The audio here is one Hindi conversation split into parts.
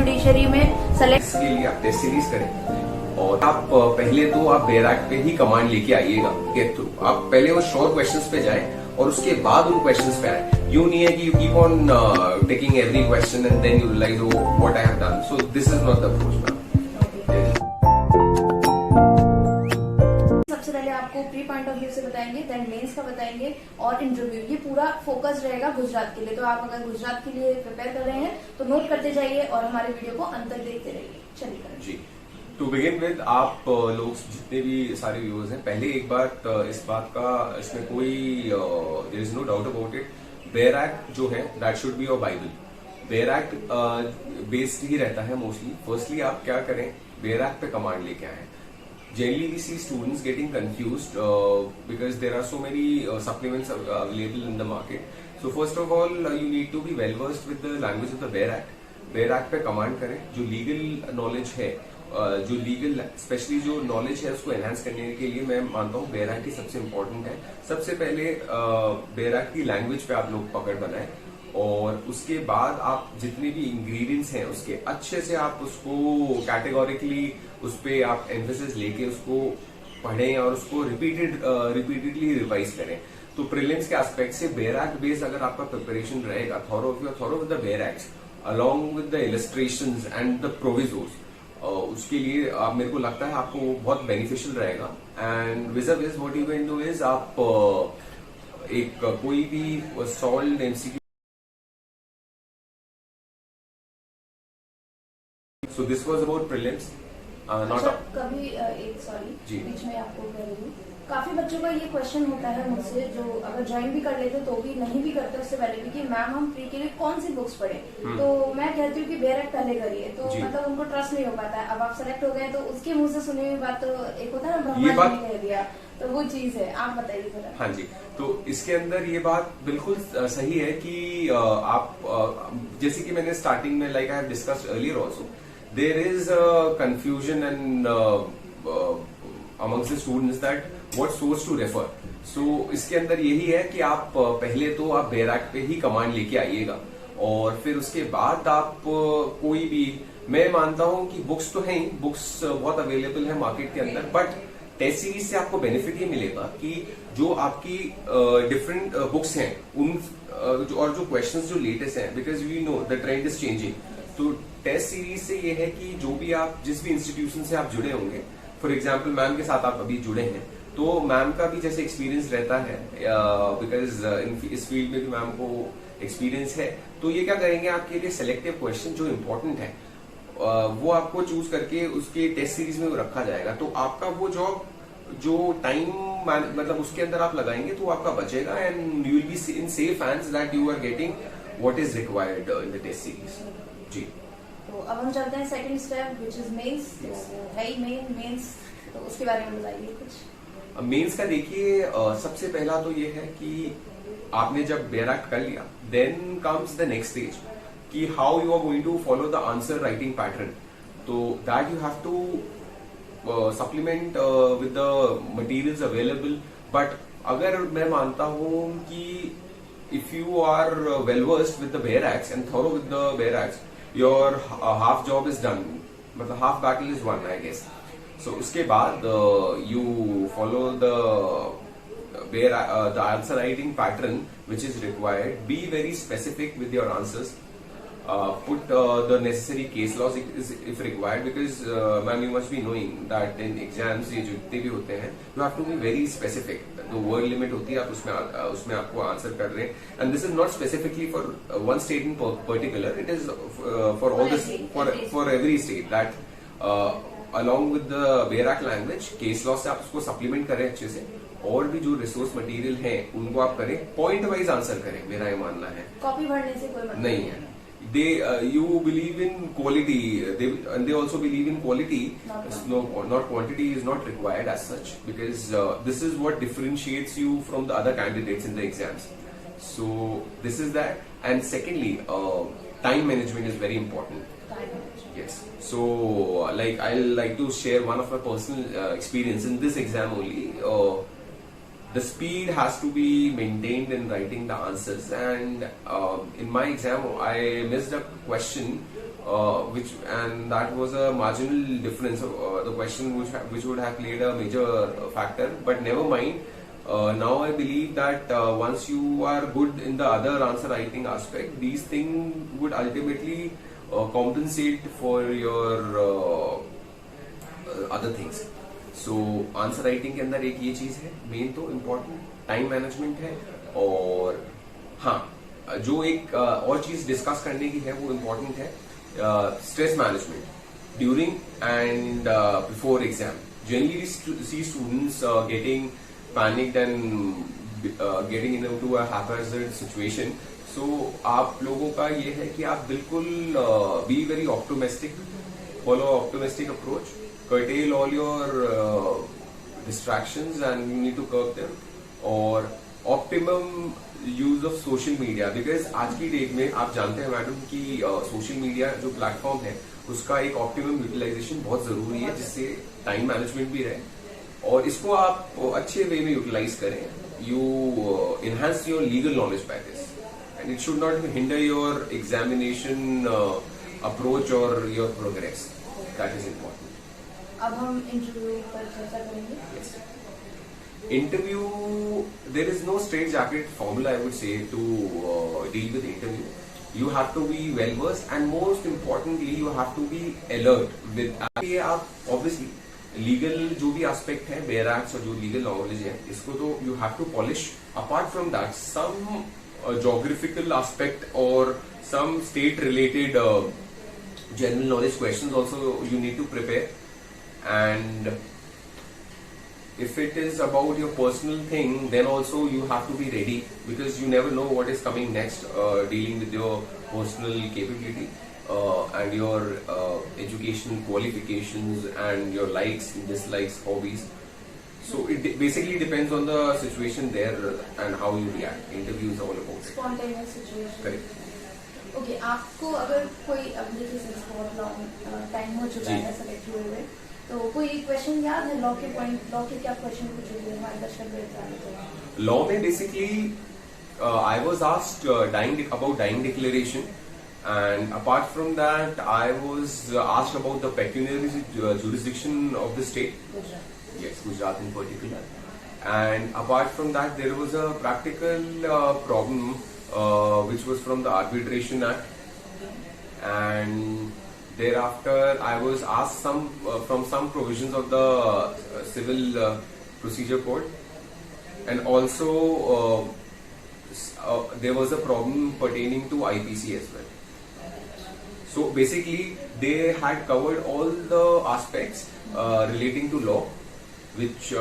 जुडिशरी में सेलेक्ट के लिए आप टेस्ट सीरीज करें और आप पहले तो आप बैराक पे ही कमांड लेके आइएगा के थ्रू। आप पहले वो शॉर्ट क्वेश्चंस पे जाएं और उसके बाद उन क्वेश्चंस पे आए। यूं नहीं है कि you keep on taking every question and then you realise what I have done. So this is not the approach ma'am. सबसे पहले आपको प्री पॉइंट ऑफ व्यू से बताएंगे, देन मेंस का बताएंगे और इंटरव्यू। ये पूरा फोकस रहेगा गुजरात के लिए। तो आप अगर गुजरात के लिए प्रिपेयर कर रहे हैं तो नोट करते जाइए और हमारे वीडियो को अंत तक देखते रहिए। चलिए जी, टू बिगिन विद आप लोग जितने भी सारे व्यूअर्स हैं, पहले एक बार इस बात का, इसमें कोई there is no doubt about it, bare act जो है that should be your Bible. Bare act based ही रहता है मोस्टली। फर्स्टली आप क्या करें, बैराक पे कमांड लेके आए। Generally, we see students getting confused because there are so many supplements available in the market. So first of all, you need to be well versed with the language of the बैराक। बैराक पे कमांड करें। जो लीगल नॉलेज है, जो लीगल स्पेशली जो नॉलेज है उसको एनहांस करने के लिए मैं मानता हूँ बैराक ही सबसे इम्पोर्टेंट है। सबसे पहले बैराक की लैंग्वेज पे आप लोग पकड़ बनाएं और उसके बाद आप जितने भी इंग्रेडिएंट्स हैं उसके अच्छे से आप उसको कैटेगोरिकली उस पे आप एम्फेसिस लेके उसको पढ़ें और उसको रिपीटेडली रिवाइज करें। तो प्रीलिम्स के एस्पेक्ट से बैराक बेस्ड अगर आपका प्रिपरेशन रहेगा, thorough with the bare acts along with the illustrations and the provisos, उसके लिए मेरे को लगता है आपको बहुत बेनिफिशियल रहेगा। And with what you can do is आप एक कोई भी solve MCQ. So this was about prelims. अच्छा, कभी एक सॉरी बीच में आपको कह रही हूँ, काफी बच्चों का ये क्वेश्चन होता है मुझसे, जो अगर ज्वाइन भी कर लेते तो भी नहीं भी करते उससे पहले भी, कि मैम हम प्री के लिए कौन सी बुक्स पढ़े। तो मैं कहती हूँ कि बैराक पहले करिए, तो मतलब उनको ट्रस्ट नहीं हो पाता है। अब आप सेलेक्ट हो गए तो उसके मुंह से सुनी हुई बात, तो एक होता है ना ब्रह्मा जी ने कह दिया, तो वो चीज है। आप बताइए जरा। हाँ जी, तो इसके अंदर ये बात बिल्कुल सही है कि आप जैसे कि मैंने स्टार्टिंग में like I have discussed earlier also, there is a confusion and amongst the students that what source to refer. So इसके अंदर यही है कि आप पहले तो आप बैराक पे ही कमांड लेके आइएगा और फिर उसके बाद आप कोई भी, मैं मानता हूं कि बुक्स तो हैं ही, बुक्स बहुत अवेलेबल है मार्केट के अंदर, बट टेस्ट सीरीज से आपको बेनिफिट ये मिलेगा कि जो आपकी डिफरेंट बुक्स हैं उन और जो क्वेश्चंस जो लेटेस्ट हैं, because we know the trend is changing. तो टेस्ट सीरीज से ये है कि जो भी आप जिस भी इंस्टीट्यूशन से आप जुड़े होंगे, फॉर एग्जांपल मैम के साथ आप अभी जुड़े हैं, तो मैम का भी जैसे एक्सपीरियंस रहता है, बिकॉज इस फील्ड में भी मैम को एक्सपीरियंस है, तो ये क्या करेंगे आपके लिए सेलेक्टिव क्वेश्चन जो इम्पोर्टेंट है वो आपको चूज करके उसके टेस्ट सीरीज में वो रखा जाएगा। तो आपका वो जॉब जो टाइम मतलब उसके अंदर आप लगाएंगे तो आपका बचेगा and you will be in safe hands that you are getting what is required in the test series. जी, तो अब हम चलते हैं second step which is mains. है ही मेंस, तो उसके बारे में बताइए कुछ। मेंस का देखिए, सबसे पहला तो ये है कि आपने जब बैराक कर लिया, then comes the next stage कि how you are going to follow the answer writing pattern. तो that you have to supplement with the materials available. But अगर मैं मानता हूं कि if you are well versed with the बैराक्स and thorough with the बैराक्स, your half job is done, मतलब half battle is won, I guess. So उसके बाद you follow the answer writing pattern which is required. Be very specific with your answers. Put the necessary case laws if required, because ma'am you must be knowing that in exams ये जितने भी होते हैं you have to be very specific. तो वर्ड लिमिट होती है, आप उसमें आपको आंसर कर रहे हैं, and this is not specifically for one state in particular, it is for all this for every state that along with the बैराक language case law से आप उसको सप्लीमेंट करें अच्छे से, और भी जो रिसोर्स मटेरियल है उनको आप करें, पॉइंट वाइज आंसर करें, मेरा ये मानना है। कॉपी भरने से कोई मतलब नहीं है। You believe in quality, and they also believe in quality. Not quantity is not required as such, because this is what differentiates you from the other candidates in the exams. So this is that. And secondly, time management is very important. time management. Yes. So like I'll like to share one of my personal experience in this exam only. The speed has to be maintained in writing the answers, and in my exam I missed a question which and that was a marginal difference. The question which would have played a major factor, but never mind. Now I believe that once you are good in the other answer writing aspect, these things would ultimately compensate for your other things. So answer writing के अंदर एक ये चीज है मेन, तो इम्पोर्टेंट टाइम मैनेजमेंट है, और हाँ जो एक और चीज डिस्कस करने की है वो इम्पोर्टेंट है, stress management during and before exam. Generally see students getting panicked and getting into a haphazard situation. So आप लोगों का ये है कि आप बिल्कुल be very optimistic, follow optimistic approach, curtail all your distractions and you need to curb them, और optimum use of social media, because आज की डेट में आप जानते हैं मैडम कि सोशल मीडिया जो प्लेटफॉर्म है उसका एक ऑप्टिमम यूटिलाइजेशन बहुत जरूरी है, जिससे टाइम मैनेजमेंट भी रहे और इसको आप अच्छे वे में यूटिलाइज करें. You enhance your legal knowledge by this, and it should not hinder your examination approach or your progress. That is important. अब हम इंटरव्यू पर चर्चा करेंगे. Yes. Interview, there is no straitjacket formula, I would say, to deal with interview. You have to be well versed, and most importantly, you have to be alert with. आप obviously legal जो भी aspect है, bare acts और जो legal knowledge है, इसको तो you have to polish. Apart from that, some geographical aspect or some state related general knowledge questions also you need to prepare. And if it is about your personal thing, then also you have to be ready, because you never know what is coming next, dealing with your personal capability and your educational qualifications and your likes, dislikes, hobbies. So it basically depends on the situation there and how you react. Interview is all about it. Spontaneous situation. Correct. Okay, आपको अगर कोई अब देखिए सिंस बहुत लॉन्ग टाइम हो चुका है सेलेक्ट हुए हुए, तो कोई क्वेश्चन याद है लॉ के पॉइंट, लॉ के क्या क्वेश्चन पूछे थे हमारे दर्शक लोग? लॉ में basically I was asked about dying declaration, and apart from that I was asked about the pecuniary jurisdiction of the state. Yes, Gujarat in particular. And apart from that, there was a practical problem which was from the Arbitration Act. And thereafter, I was asked from some provisions of the Civil Procedure Code, and also there was a problem pertaining to IPC as well. So basically, they had covered all the aspects relating to law, which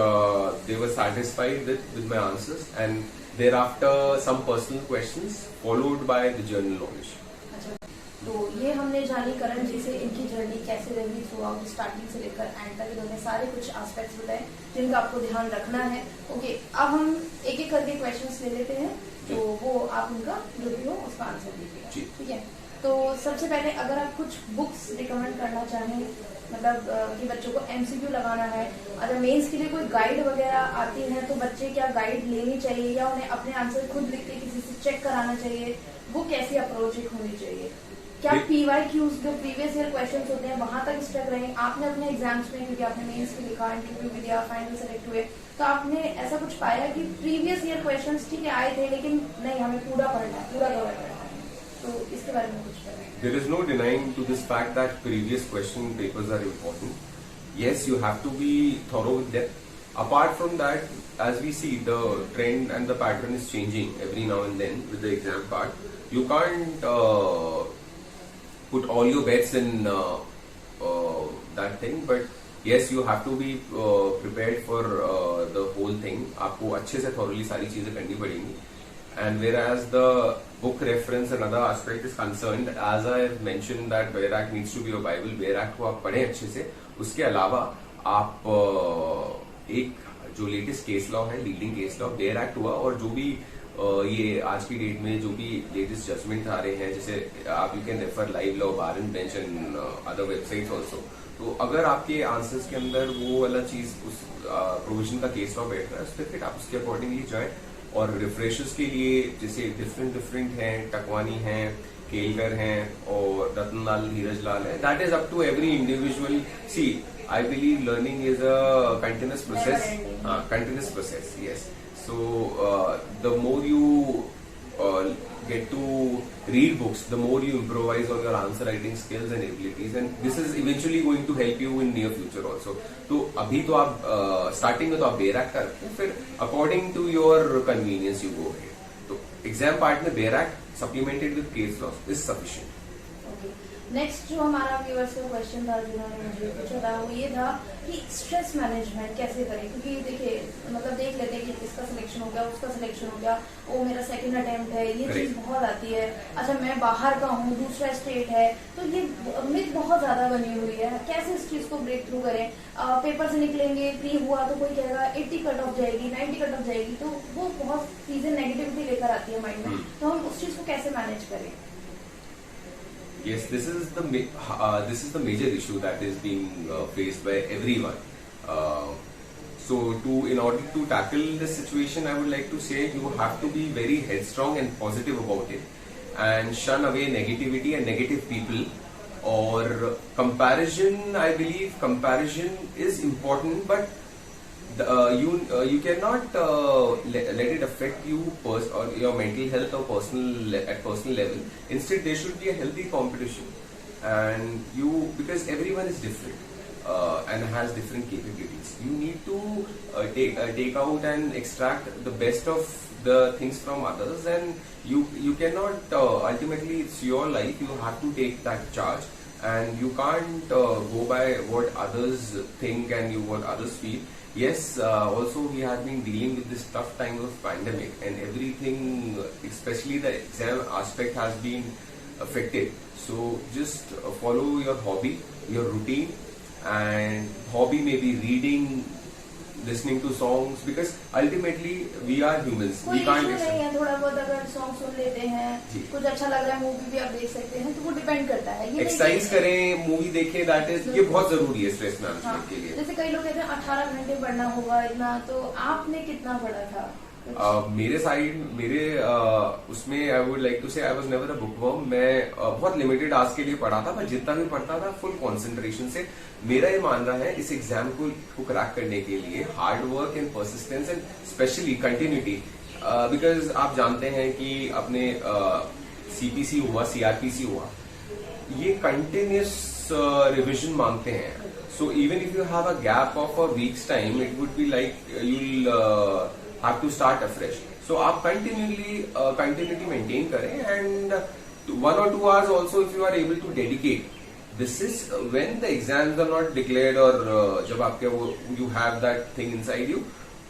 they were satisfied with my answers, and thereafter some personal questions followed by the general knowledge. तो ये हमने जानी करण जी से इनकी जर्नी कैसे रही थ्रू आउट, स्टार्टिंग से लेकर एंड तक इन्होंने सारे कुछ एस्पेक्ट्स बताए जिनका आपको ध्यान रखना है. ओके, अब हम एक एक करके क्वेश्चंस ले लेते हैं, तो वो आप उनका जो भी हो उसका आंसर दीजिएगा. ठीक है, तो सबसे पहले अगर आप कुछ बुक्स रिकमेंड करना चाहें, मतलब कि बच्चों को एमसीक्यू लगाना है, अगर मेंस के लिए कोई गाइड वगैरह आती है तो बच्चे क्या गाइड लेनी चाहिए या उन्हें अपने आंसर खुद लिख के किसी से चेक कराना चाहिए, वो कैसी अप्रोच होनी चाहिए? क्या PYQs जो प्रीवियस ईयर क्वेश्चंस होते हैं वहां तक स्टक रहे? आपने अपने एग्जाम्स में, क्योंकि आपने मेंस भी लिखा, इंटरव्यू भी दिया, फाइनल सेलेक्ट हुए, तो आपने ऐसा कुछ पाया कि प्रीवियस ईयर क्वेश्चंस ठीक है आए थे लेकिन नहीं हमें पूरा पढ़ना है, पूरा कवर करना है, तो इसके बारे में कुछ बताएं. There is no denying to this fact that previous question papers are important. Yes, you have to be thorough with them. Apart from that, as we see, the trend and the pattern is changing every now and then with the exam part. You can't put all your bets in that thing, but yes, you have to be prepared for the whole thing. आपको अच्छे से thoroughly सारी चीजें करनी पड़ेंगी. And whereas the book reference and other aspect is concerned, as I have mentioned that Bare Act needs to be your Bible. Bare Act को आप पढ़ें अच्छे से. उसके अलावा आप एक जो लेटेस्ट केस लॉ है, leading case law, bare act हुआ, और जो भी ये आज की डेट में जो भी लेटेस्ट जजमेंट आ रहे हैं, जैसे आप you can refer live law, bar and bench and other websites also. तो अगर आपके आंसर्स के अंदर वो वाला चीज उस प्रोविजन का केस लॉ बैठ रहा है, उस पर फिर आप उसके अकॉर्डिंगली जाए और रिफ्रेशर्स के लिए जैसे डिफरेंट हैं, टकवानी हैं, केलकर हैं और रतनलाल धीरज लाल है, that is up to every individual. See, I believe learning is a continuous process. Continuous process, yes. So the more you get to read books, the more you improvise on your answer writing skills and abilities, and this is eventually going to help you in near future also. तो अभी तो आप starting में तो आप बेरैक करते हैं, फिर according to your convenience you go ahead. तो exam part में बेरैक supplemented with case loss is sufficient. Next जो हमारा व्यूअर्स का क्वेश्चन था जिन्होंने मुझे पूछा था वो ये था कि स्ट्रेस मैनेजमेंट कैसे करें, क्योंकि देखिए मतलब देख लेते हैं कि इसका सिलेक्शन हो गया, उसका सिलेक्शन हो गया, वो मेरा सेकंड अटेम्प्ट है, ये चीज बहुत आती है. अच्छा मैं बाहर का हूँ, दूसरा स्टेट है, तो ये मिथ बहुत ज्यादा बनी हुई है. कैसे इस चीज को ब्रेक थ्रू करें? पेपर से निकलेंगे, प्री हुआ तो कोई कहेगा 80 कट ऑफ जाएगी, 90 कट ऑफ जाएगी, तो वो बहुत चीजें नेगेटिविटी लेकर आती है माइंड में. तो हम उस चीज को कैसे मैनेज करें? Yes, this is the major issue that is being faced by everyone. So, in order to tackle this situation, I would like to say you have to be very headstrong and positive about it, and shun away negativity and negative people. Or comparison, I believe comparison is important, but you cannot let it affect you or your mental health or personal level. Instead, there should be a healthy competition, and because everyone is different and has different capabilities. You need to take out and extract the best of the things from others, and you cannot ultimately it's your life. You have to take that charge, and you can't go by what others think and what others feel. Yes, also we have been dealing with this tough time of pandemic, and everything, especially the exam aspect, has been affected. So just follow your hobby, your routine, and hobby may be reading, listening to songs, because ultimately we are humans. कोई We can't issue नहीं है, थोड़ा बहुत अगर सॉन्ग सुन लेते हैं, कुछ अच्छा लग रहा है, मूवी भी आप देख सकते हैं, तो वो डिपेंड करता है. एक्सरसाइज करें, मूवी देखें, दैट इज ये बहुत जरूरी है स्ट्रेस मैनेजमेंट के लिए. जैसे कई लोग कहते हैं 18 घंटे पढ़ना होगा इतना, तो आपने कितना पढ़ा था? मेरे उसमें आई वुड लाइक टू से I was never a bookworm. मैं बहुत लिमिटेड आवर्स के लिए पढ़ा था, पर जितना भी पढ़ता था फुल कंसंट्रेशन से. मेरा ये मानना है इस एग्जाम को क्रैक करने के लिए hard work and persistence and specially continuity, because आप जानते हैं कि अपने सीपीसी हुआ, सीआरपीसी हुआ, ये कंटिन्यूस रिविजन मांगते हैं. So even if you have a gap of a weeks time, it would be like you'll have to start afresh. So आप continuity maintain करें, and 1 or 2 hours also if you are able to dedicate. This is when the exams are not declared, or जब आपके वो you have that thing inside you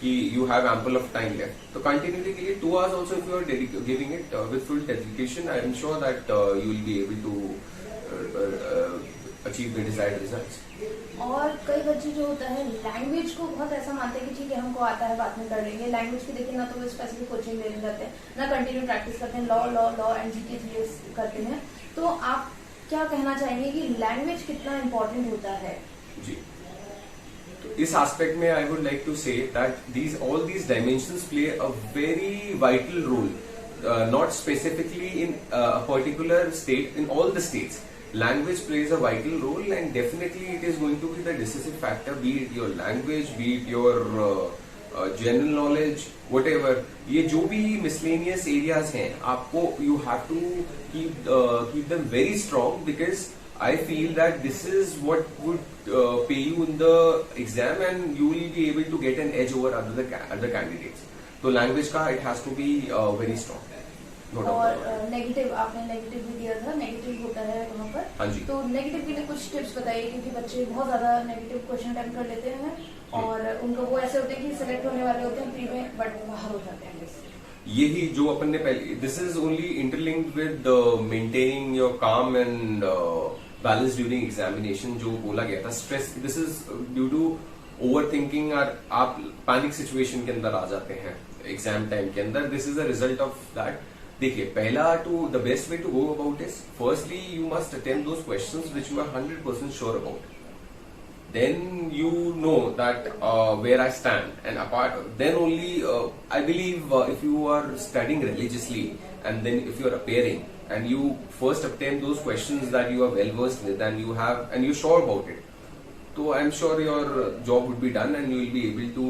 कि you have ample of time left. तो continuity के लिए 2 hours also if you are giving it with full dedication, I am sure that you will be able to achieve the desired results. और कई बच्चे जो होता है लैंग्वेज को बहुत ऐसा मानते हैं कि ठीक है हमको आता है, बाद में कर लेंगे. लैंग्वेज की देखिए ना तो वो स्पेसिफिक कोचिंग लेने जाते हैं, ना कंटिन्यू प्रैक्टिस करते हैं, लॉ एंड जीके करते हैं. तो आप क्या कहना चाहेंगे कि लैंग्वेज कितना इम्पोर्टेंट होता है? जी, तो इस एस्पेक्ट में I would like to say that all these dimensions play a very vital role, not specifically in a particular state, in all the states. Language plays a vital role, and definitely it is going to be the decisive factor, be it your language, be it your general knowledge, whatever. ये जो भी miscellaneous areas हैं, आपको you have to keep them very strong, because I feel that this is what would pay you in the exam, and you will be able to get an edge over other candidates. तो language का it has to be very strong. और नेगेटिव, आपने नेगेटिव भी दिया था, नेगेटिव होता है वहाँ पर. हाँ जी. तो नेगेटिव के लिए कुछ टिप्स बताइए, क्योंकि बच्चे बहुत ज्यादा नेगेटिव क्वेश्चन अटेम्प्ट कर लेते हैं, और उनको वो ऐसे होते हैं कि सिलेक्ट होने वाले होते हैं प्री में, बट बाहर हो जाते हैं. यही जो अपन ने पहले, this is only interlinked with maintaining your calm and balance during examination. जो बोला गया था stress, this is due to overthinking, और आप पैनिक सिचुएशन के अंदर आ जाते हैं एग्जाम टाइम के अंदर. This is a result of that. देखिए, पहला the best way to go about is firstly you must attempt those questions which you are 100% sure about. then you know that where I stand, and apart then only I believe if you are studying religiously and then if you are appearing and you first obtain those questions that you are well versed with and you're sure about it, so I'm sure your job would be done and you will be able to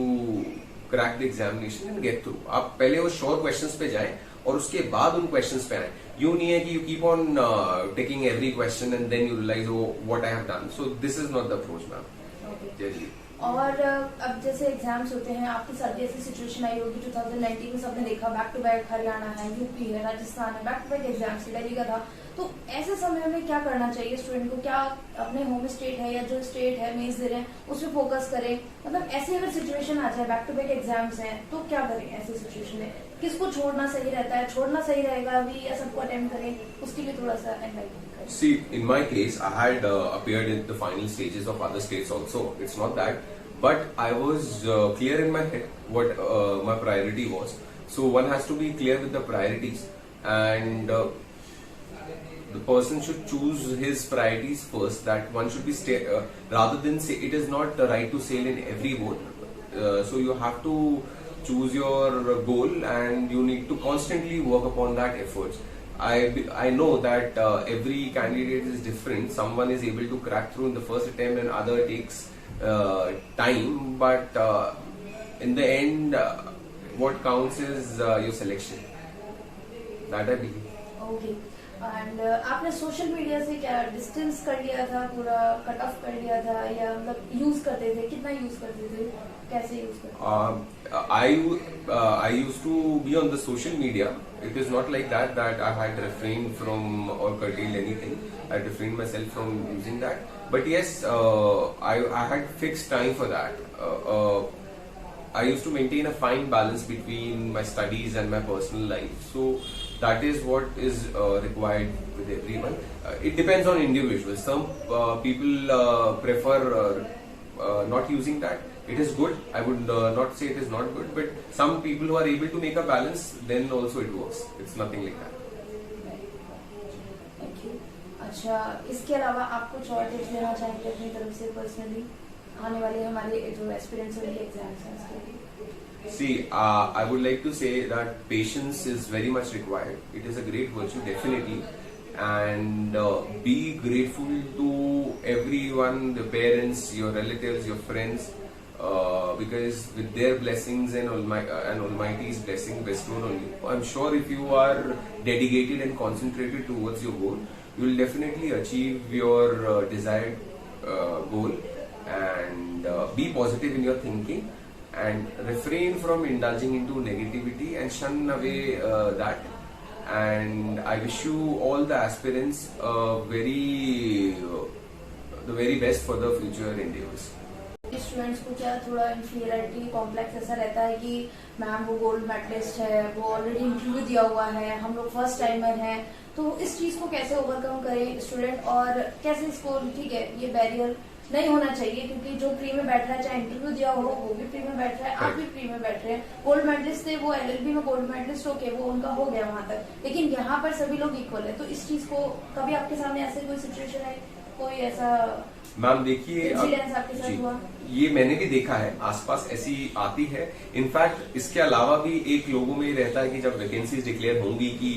crack the examination and get through. आप पहले वो sure questions पे जाएं और उसके बाद उन questions पे आए. यूं नहीं है कि you keep on taking every question and then you realize oh what I have done. So this is not the approach, ma'am. Okay. और अब जैसे एग्जाम्स होते हैं, आपके साथ भी ऐसी सिचुएशन आई होगी 2019 में, सबने देखा बैक टू बैक हरियाणा है, यूपी है, राजस्थान है, back to back exams Delhi का था. तो ऐसे समय में क्या करना चाहिए स्टूडेंट को? क्या अपने होम स्टेट है या जो स्टेट है मेंस दे रहे हैं उस पर फोकस करें? मतलब ऐसी अगर सिचुएशन आ जाए, बैक टू बैक एग्जाम्स हैं, तो क्या करें ऐसी सिचुएशन में? किसको छोड़ना सही रहता है? छोड़ना सही रहेगा अभी या सबको अटेम्प्ट करें? उसके लिए थोड़ा सा advice. See, in my case, I had appeared in the final stages of other states also. It's not that, but I was clear in my head what my priority was. So one has to be clear with the priorities, and the person should choose his priorities first. That one should be rather than say it is not the right to sail in every boat. So you have to choose your goal, and you need to constantly work upon that efforts. I know that every candidate is different. Someone is able to crack through in the first attempt and other takes time, but in the end what counts is your selection. That I believe. Okay. And आपने सोशल मीडिया से क्या डिस्टेंस कर लिया था, पूरा कट ऑफ कर लिया था, या मतलब यूज करते थे? कितना यूज करते थे, कैसे यूज करते थे? I used to be on the social media. It is not like that I had refrained from or curtailed anything. I refrained myself from using that. But yes, I had fixed time for that. I used to maintain a fine balance between my studies and my personal life. So that is what is required with everyone. It depends on individuals. Some people prefer not using that. It is good. I would not say it is not good, but some people who are able to make a balance, then also it works. It's nothing like that. Thank you. अच्छा, इसके अलावा आप कुछ और टिप्स देना चाहेंगे अपनी तरफ से पर्सनली आने वाले हमारे जो एस्पिरेंट्स होंगे एग्जाम्स हैं उसके लिए? See, I would like to say that patience is very much required. It is a great virtue, definitely, and be grateful to everyone, the parents, your relatives, your friends, because with their blessings and Almighty's blessing bestowed on you, I'm sure if you are dedicated and concentrated towards your goal, you will definitely achieve your desired goal, and be positive in your thinking. And refrain from indulging into negativity and shun away that. And I wish you all the aspirants the very best for the future endeavors. Students को क्या थोड़ा इंफीरियरिटी कॉम्प्लेक्स ऐसा रहता है कि मैम वो गोल्ड मेडलिस्ट है, वो ऑलरेडी इंटरव्यू दिया हुआ है, हम लोग फर्स्ट टाइमर हैं, तो इस चीज को कैसे ओवरकम करें स्टूडेंट, और कैसे इसको, ठीक है ये बैरियर नहीं होना चाहिए क्योंकि जो प्री में बैठ रहा है, चाहे इंटरव्यू दिया हो वो भी प्री में बैठ रहा है, आप भी प्री में बैठ रहे हैं, गोल्ड मेडलिस्ट थे वो LLB में गोल्ड मेडलिस्ट होके वो उनका हो गया वहां तक, लेकिन यहाँ पर सभी लोग इक्वल है. तो इस चीज को कभी आपके सामने ऐसे कोई सिचुएशन है, कोई ऐसा मैम देखिए, इंसिडेंस आपके साथ हुआ? ये मैंने भी देखा है, आसपास ऐसी आती है. इनफैक्ट इसके अलावा भी एक लोगों में रहता है कि जब वैकेंसीज डिक्लेयर होंगी कि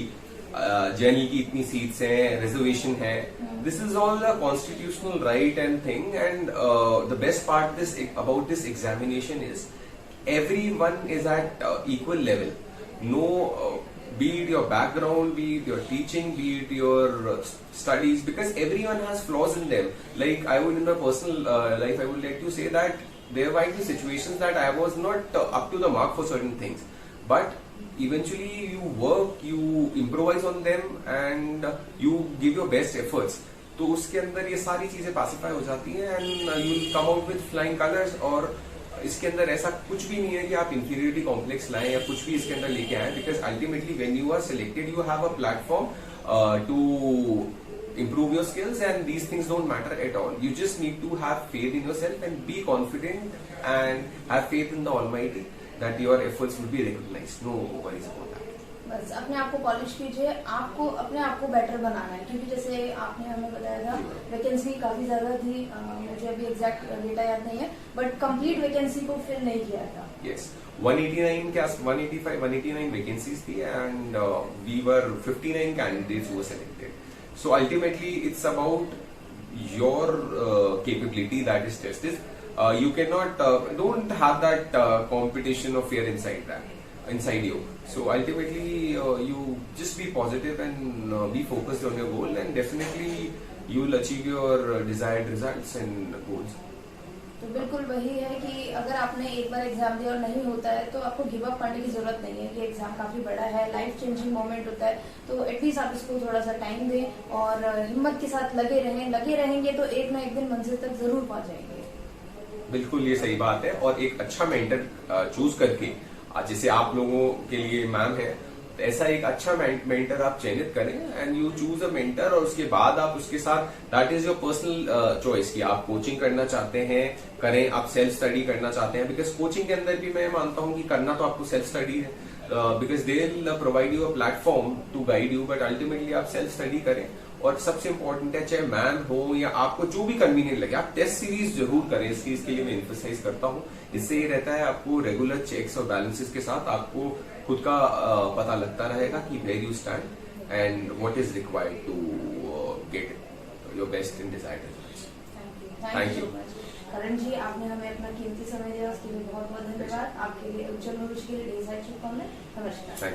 जनरल की इतनी सीट्स हैं, रिजर्वेशन है, this is all the constitutional right and thing. And the best part about this examination is everyone is at equal level. No, be it your background, be it your teaching, be it your studies, because everyone has flaws in them. Like I would, in my personal life, I would like to say that there might be situations that I was not up to the mark for certain things, but eventually you work, you improvise on them, and you give your best efforts. तो उसके अंदर ये सारी चीजें pacify हो जाती हैं, and you will come out with flying colors. और इसके अंदर ऐसा कुछ भी नहीं है कि आप इंफीरियरिटी कॉम्प्लेक्स लाएं या कुछ भी इसके अंदर लेके आए, because ultimately when you are selected you have a platform to improve your skills, and these things don't matter at all. You just need to have faith in yourself and be confident and have faith in the Almighty that your efforts will be recognized. No worries about that. बस अपने आप को पॉलिश कीजिए, आपको अपने आप को बेटर बनाना है, क्योंकि जैसे आपने हमें बताया था वैकेंसी काफी ज्यादा थी, मुझे अभी एग्जैक्ट डेटा याद नहीं है, बट कंप्लीट वैकेंसी को फिल नहीं किया था। यस 189 के 185 189 वैकेंसीज थी and we were 59 candidates who were selected. So ultimately it's about your capability that is tested. You cannot don't have that competition or fear inside you. So ultimately you just be positive and be focused on your goal, and definitely you will achieve your desired results and goals. तो बिल्कुल वही है कि अगर आपने एक बार एग्जाम दिया और नहीं होता है तो आपको गिव अप करने की जरूरत नहीं है कि एग्जाम काफी बड़ा है, लाइफ चेंजिंग मोमेंट होता है, तो एटलीस्ट आप इसको थोड़ा सा टाइम दें और हिम्मत के साथ लगे रहेंगे तो एक ना एक दिन मंजिल तक जरूर पहुंच जाएंगे। बिल्कुल ये सही बात है, और एक अच्छा मेंटर चूज करके, जैसे आप लोगों के लिए मैम है, तो ऐसा एक अच्छा मेंटर आप चयनित करें and you choose a mentor, और उसके बाद आप उसके साथ that is your personal choice कि आप कोचिंग करना चाहते हैं करें, आप सेल्फ स्टडी करना चाहते हैं, बिकॉज कोचिंग के अंदर भी मैं मानता हूं कि करना तो आपको सेल्फ स्टडी है, because they will provide you a platform to guide you, but ultimately आप सेल्फ स्टडी करें। और सबसे इंपॉर्टेंट है, चाहे मैम हो या आपको जो भी कन्वीनियंट लगे, आप टेस्ट सीरीज जरूर करें, इस चीज के लिए मैं एम्फसाइज करता हूं। इससे ये रहता है आपको रेगुलर चेक्स और बैलेंसेस के साथ आपको खुद का पता लगता रहेगा कि where you stand and what is required to get your best in desired results. Thank you Karan ji, आपने हमें अपना कीमती समय दिया, उसके लिए बहुत बहुत धन्यवाद। आपके लिए उज्जवल भविष्य के लिए ढेर सारी शुभकामनाएं। नमस्कार।